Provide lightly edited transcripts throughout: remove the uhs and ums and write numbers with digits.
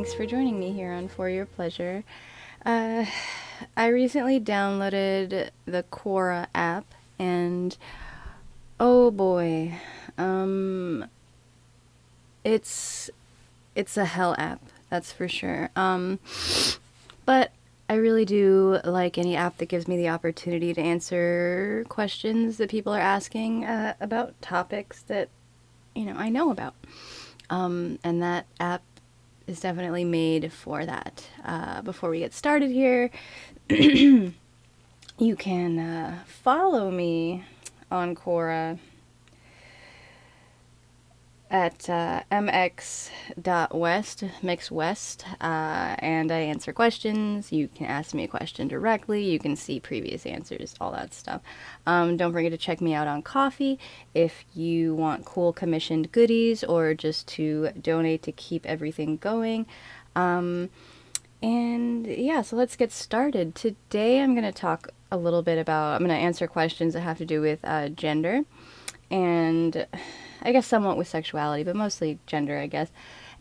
thanks for joining me here on For Your Pleasure. Uh, I recently downloaded the Quora app, and oh boy, um, it's it's a hell app, that's for sure. But I really do like any app that gives me the opportunity to answer questions that people are asking about topics that I know about. And that app is definitely made for that. Before we get started here, you can follow me on Quora at mx.west, mixwest, and I answer questions. You can ask me a question directly. You can see previous answers, all that stuff. Don't forget to check me out on Coffee if you want cool commissioned goodies or just to donate to keep everything going. And yeah, so let's get started. Today I'm going to talk a little bit I'm going to answer questions that have to do with gender and I guess somewhat with sexuality, but mostly gender, I guess.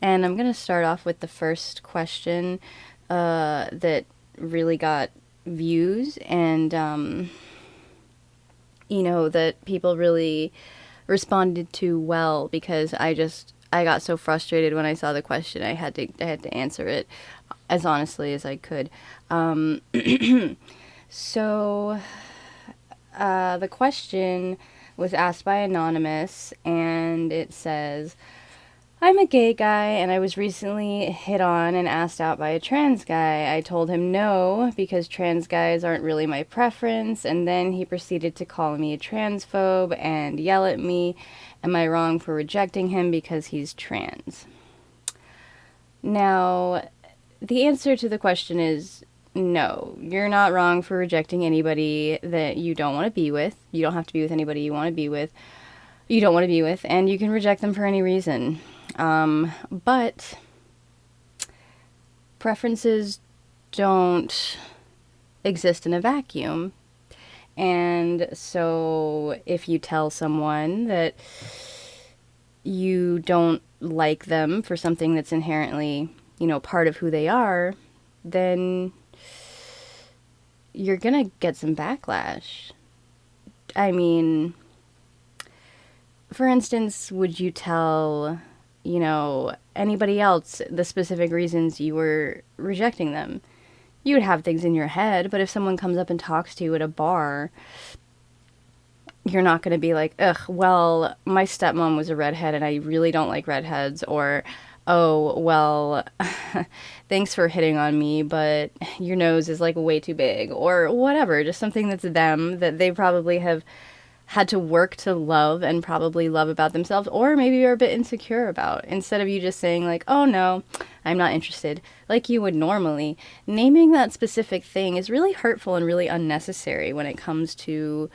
And I'm going to start off with the first question that really got views and, that people really responded to well because I got so frustrated when I saw the question. I had to answer it as honestly as I could. So the question was asked by Anonymous, and it says, I'm a gay guy, and I was recently hit on and asked out by a trans guy. I told him no, because trans guys aren't really my preference, and then he proceeded to call me a transphobe and yell at me. Am I wrong for rejecting him because he's trans? Now, the answer to the question is no, you're not wrong for rejecting anybody that you don't want to be with. You don't have to be with anybody you want to be with. You don't want to be with, and you can reject them for any reason. But preferences don't exist in a vacuum. And so if you tell someone that you don't like them for something that's inherently, part of who they are, then you're gonna get some backlash. I mean, for instance, would you tell, anybody else the specific reasons you were rejecting them? You would have things in your head, but if someone comes up and talks to you at a bar, you're not going to be like, ugh, well, my stepmom was a redhead and I really don't like redheads, or, oh, well, thanks for hitting on me, but your nose is like way too big, or whatever, just something that's them that they probably have had to work to love and probably love about themselves, or maybe you're a bit insecure about, instead of you just saying like, oh no, I'm not interested, like you would normally. Naming that specific thing is really hurtful and really unnecessary when it comes to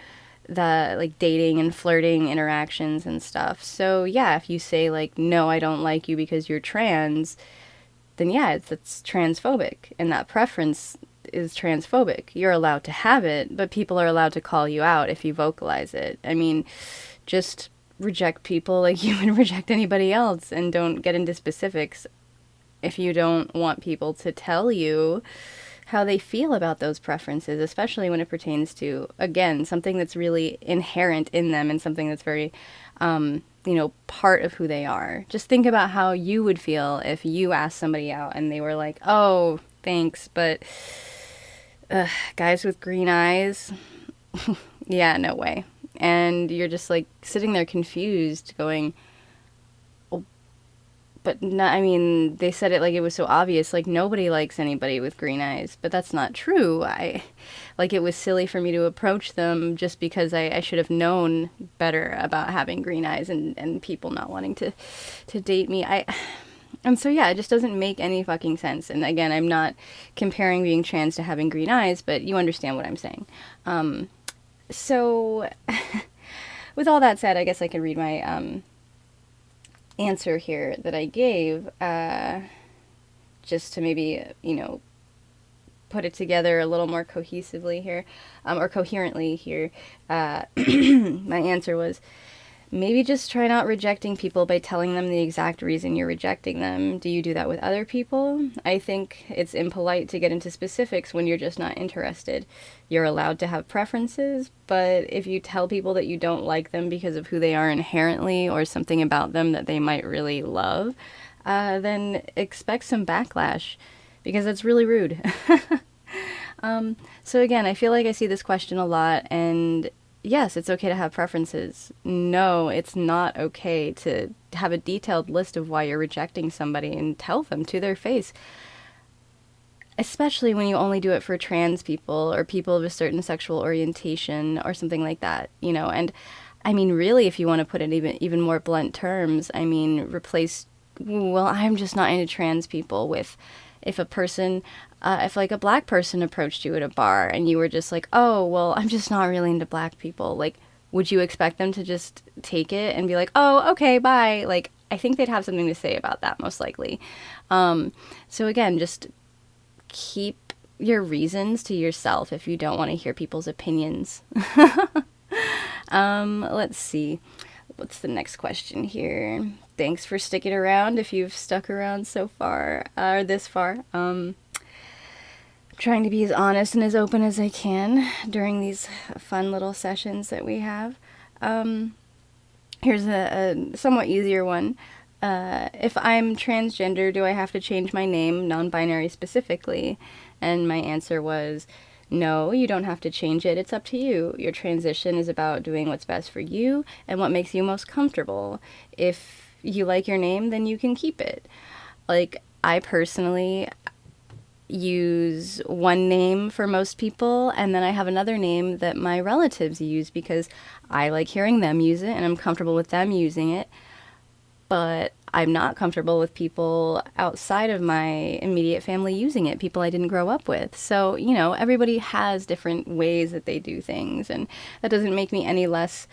the like dating and flirting interactions and stuff. So yeah, if you say like, no, I don't like you because you're trans, then yeah, it's transphobic, and that preference is transphobic. You're allowed to have it, but people are allowed to call you out if you vocalize it. I mean, just reject people like you would reject anybody else, and don't get into specifics if you don't want people to tell you how they feel about those preferences, especially when it pertains to, again, something that's really inherent in them and something that's very, part of who they are. Just think about how you would feel if you asked somebody out and they were like, oh, thanks, but guys with green eyes, yeah, no way. And you're just like sitting there confused going, but not, I mean, they said it like it was so obvious, like nobody likes anybody with green eyes, but that's not true. It was silly for me to approach them just because I should have known better about having green eyes and people not wanting to date me. And so yeah, it just doesn't make any fucking sense. And again, I'm not comparing being trans to having green eyes, but you understand what I'm saying. So with all that said, I guess I can read my, answer here that I gave, just to maybe, put it together a little more cohesively here, or coherently here. My answer was, maybe just try not rejecting people by telling them the exact reason you're rejecting them. Do you do that with other people? I think it's impolite to get into specifics when you're just not interested. You're allowed to have preferences, but if you tell people that you don't like them because of who they are inherently or something about them that they might really love, then expect some backlash, because that's really rude. So again, I feel like I see this question a lot, and yes, it's okay to have preferences. No, it's not okay to have a detailed list of why you're rejecting somebody and tell them to their face. Especially when you only do it for trans people or people of a certain sexual orientation or something like that, you know. And I mean, really, if you want to put it even more blunt terms, I mean, replace, well, I'm just not into trans people with, if a person, if like a black person approached you at a bar and you were just like, oh, well, I'm just not really into black people, like, would you expect them to just take it and be like, oh, okay, bye? Like, I think they'd have something to say about that, most likely. So again, just keep your reasons to yourself if you don't want to hear people's opinions. Let's see. What's the next question here? Thanks for sticking around if you've stuck around so far, or this far. Trying to be as honest and as open as I can during these fun little sessions that we have. Here's a somewhat easier one. If I'm transgender, do I have to change my name, non-binary specifically? And my answer was, no, you don't have to change it. It's up to you. Your transition is about doing what's best for you and what makes you most comfortable. If you like your name, then you can keep it. Like, I personally use one name for most people, and then I have another name that my relatives use because I like hearing them use it and I'm comfortable with them using it. But I'm not comfortable with people outside of my immediate family using it, people I didn't grow up with. So, you know, everybody has different ways that they do things, and that doesn't make me any less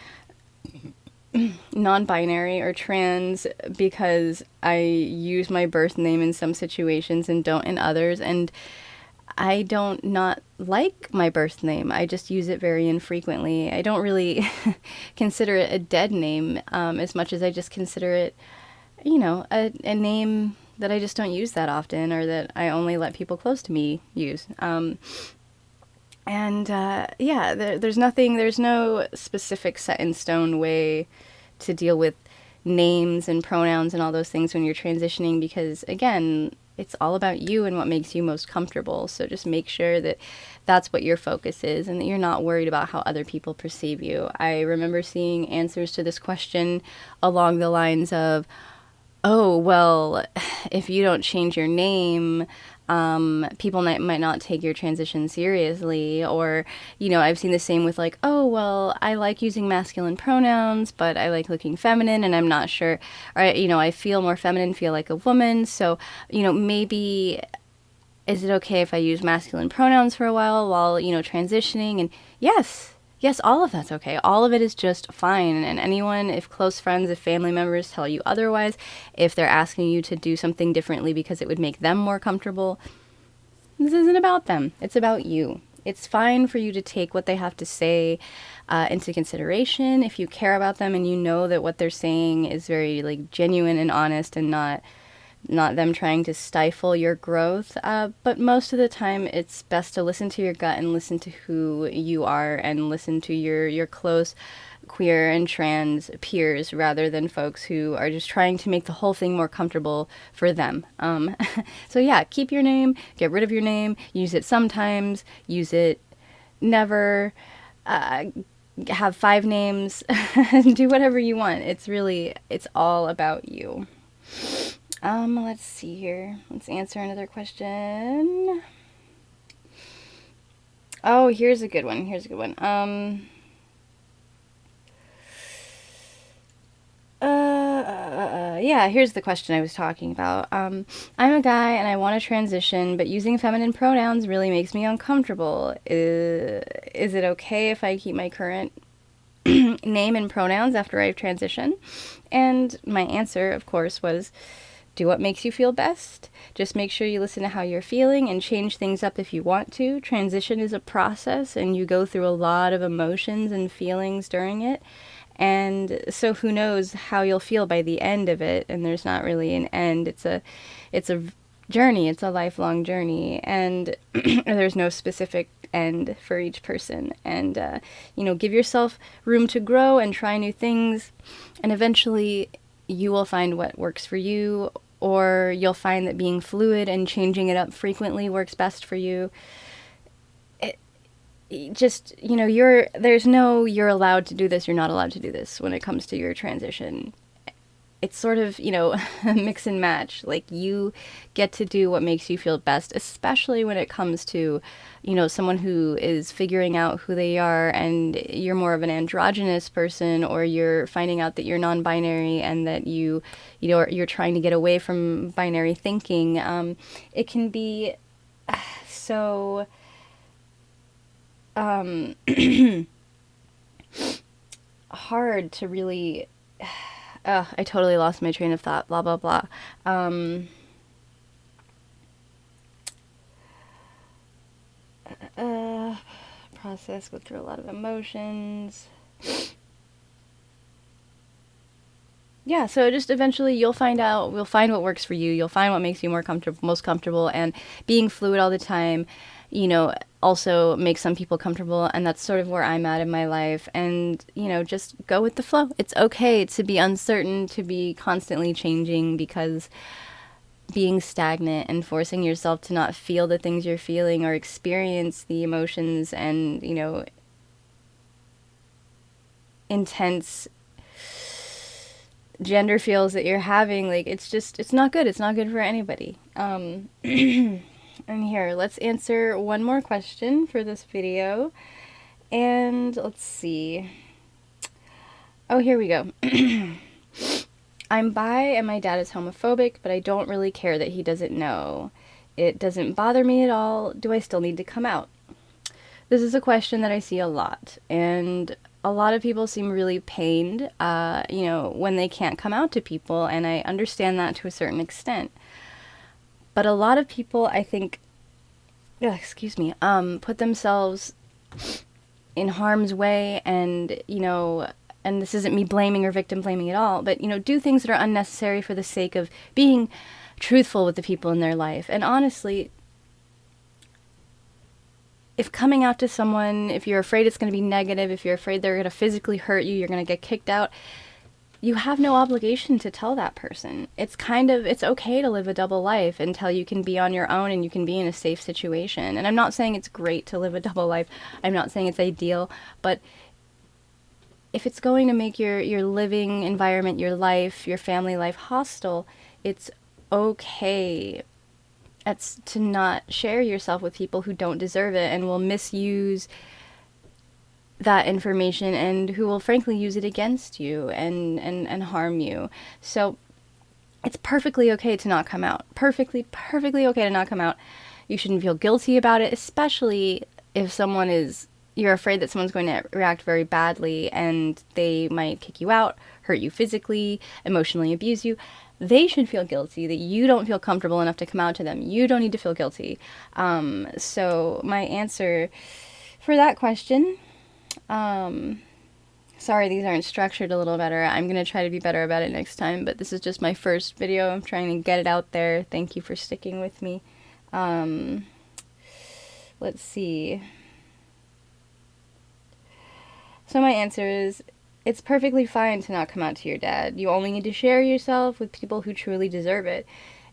non-binary or trans because I use my birth name in some situations and don't in others. And I don't not like my birth name. I just use it very infrequently. I don't really consider it a dead name as much as I just consider it, you know, a name that I just don't use that often, or that I only let people close to me use. There's no specific set in stone way to deal with names and pronouns and all those things when you're transitioning, because again, it's all about you and what makes you most comfortable. So just make sure that that's what your focus is and that you're not worried about how other people perceive you. I remember seeing answers to this question along the lines of, oh, well, if you don't change your name, people might not take your transition seriously. Or, you know, I've seen the same with like, oh, well, I like using masculine pronouns, but I like looking feminine and I'm not sure, or, you know, I feel more feminine, feel like a woman. So, you know, maybe is it okay if I use masculine pronouns for a while, you know, transitioning? And yes, all of that's okay. All of it is just fine. And anyone, if close friends, if family members tell you otherwise, if they're asking you to do something differently because it would make them more comfortable, this isn't about them. It's about you. It's fine for you to take what they have to say into consideration if you care about them and you know that what they're saying is very like genuine and honest and not them trying to stifle your growth. But most of the time, it's best to listen to your gut and listen to who you are and listen to your close queer and trans peers rather than folks who are just trying to make the whole thing more comfortable for them. So yeah, keep your name, get rid of your name, use it sometimes, use it never, have 5 names, do whatever you want. It's all about you. Let's see here. Let's answer another question. Oh, here's a good one. Here's the question I was talking about. I'm a guy and I want to transition, but using feminine pronouns really makes me uncomfortable. Is it okay if I keep my current name and pronouns after I transition? And my answer, of course, was, do what makes you feel best. Just make sure you listen to how you're feeling and change things up if you want to. Transition is a process and you go through a lot of emotions and feelings during it. And so who knows how you'll feel by the end of it. And there's not really an end. It's a journey. It's a lifelong journey. And there's no specific end for each person. And, give yourself room to grow and try new things. And eventually you will find what works for you, or you'll find that being fluid and changing it up frequently works best for you. Just, there's no you're allowed to do this, you're not allowed to do this when it comes to your transition. It's sort of, mix and match. Like, you get to do what makes you feel best, especially when it comes to, someone who is figuring out who they are, and you're more of an androgynous person, or you're finding out that you're non-binary and that you're trying to get away from binary thinking. It can be so hard to really... I totally lost my train of thought, blah, blah, blah. Process, go through a lot of emotions. Yeah, so just eventually we'll find what works for you. You'll find what makes you most comfortable, and being fluid all the time, also makes some people comfortable, and that's sort of where I'm at in my life. And, just go with the flow. It's okay to be uncertain, to be constantly changing, because being stagnant and forcing yourself to not feel the things you're feeling or experience the emotions and, intense gender feels that you're having, like, it's not good. It's not good for anybody. And here, let's answer one more question for this video. And let's see. Oh, here we go. I'm bi and my dad is homophobic, but I don't really care that he doesn't know. It doesn't bother me at all. Do I still need to come out? This is a question that I see a lot, and a lot of people seem really pained, when they can't come out to people, and I understand that to a certain extent. But a lot of people, I think, put themselves in harm's way, and, and this isn't me blaming or victim blaming at all, but, do things that are unnecessary for the sake of being truthful with the people in their life. And honestly, if coming out to someone, if you're afraid it's going to be negative, if you're afraid they're going to physically hurt you, you're going to get kicked out, you have no obligation to tell that person. It's okay to live a double life until you can be on your own and you can be in a safe situation. And I'm not saying it's great to live a double life. I'm not saying it's ideal, but if it's going to make your living environment, your life, your family life hostile, it's okay to not share yourself with people who don't deserve it and will misuse that information, and who will frankly use it against you and harm you. So it's perfectly okay to not come out. Perfectly okay to not come out. You shouldn't feel guilty about it, especially if you're afraid that someone's going to react very badly and they might kick you out, hurt you physically, emotionally abuse you. They should feel guilty that you don't feel comfortable enough to come out to them. You don't need to feel guilty. So my answer for that question... sorry, these aren't structured a little better. I'm going to try to be better about it next time, but this is just my first video. I'm trying to get it out there. Thank you for sticking with me. Let's see. So my answer is, it's perfectly fine to not come out to your dad. You only need to share yourself with people who truly deserve it.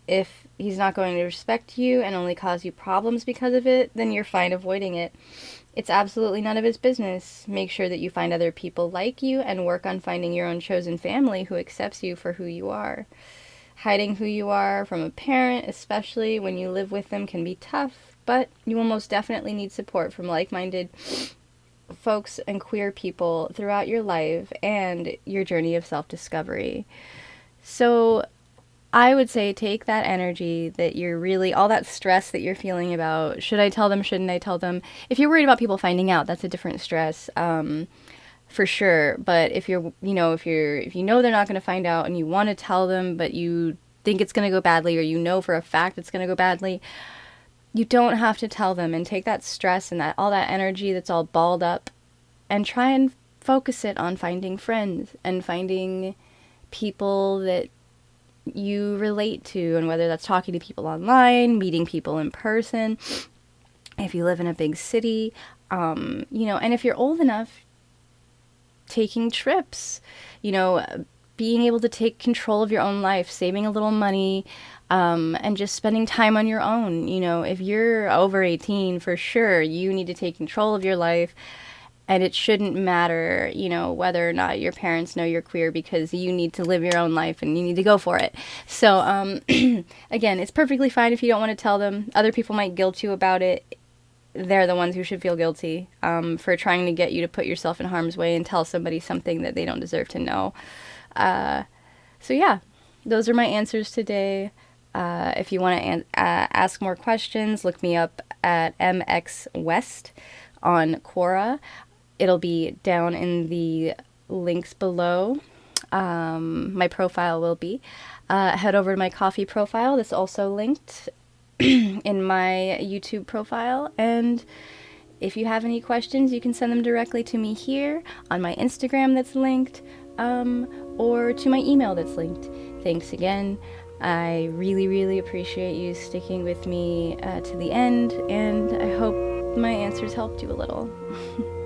If he's not going to respect you and only cause you problems because of it, then you're fine avoiding it. It's absolutely none of his business. Make sure that you find other people like you and work on finding your own chosen family who accepts you for who you are. Hiding who you are from a parent, especially when you live with them, can be tough, but you will most definitely need support from like-minded folks and queer people throughout your life and your journey of self-discovery. So I would say take that energy that you're really, all that stress that you're feeling about, should I tell them, shouldn't I tell them? If you're worried about people finding out, that's a different stress, for sure. But if you know they're not going to find out and you want to tell them, but you think it's going to go badly, or you know for a fact it's going to go badly, you don't have to tell them, and take that stress and all that energy that's all balled up and try and focus it on finding friends and finding people that you relate to, and whether that's talking to people online, meeting people in person, if you live in a big city, you know, and if you're old enough, taking trips, you know, being able to take control of your own life, saving a little money, and just spending time on your own. You know, if you're over 18, for sure, you need to take control of your life. And it shouldn't matter, you know, whether or not your parents know you're queer, because you need to live your own life and you need to go for it. So, again, it's perfectly fine if you don't want to tell them. Other people might guilt you about it. They're the ones who should feel guilty for trying to get you to put yourself in harm's way and tell somebody something that they don't deserve to know. So yeah, those are my answers today. If you want to ask more questions, look me up at MX West on Quora. It'll be down in the links below. My profile will be. Head over to my Ko-fi profile. That's also linked in my YouTube profile. And if you have any questions, you can send them directly to me here on my Instagram that's linked, or to my email that's linked. Thanks again. I really, really appreciate you sticking with me to the end, and I hope my answers helped you a little.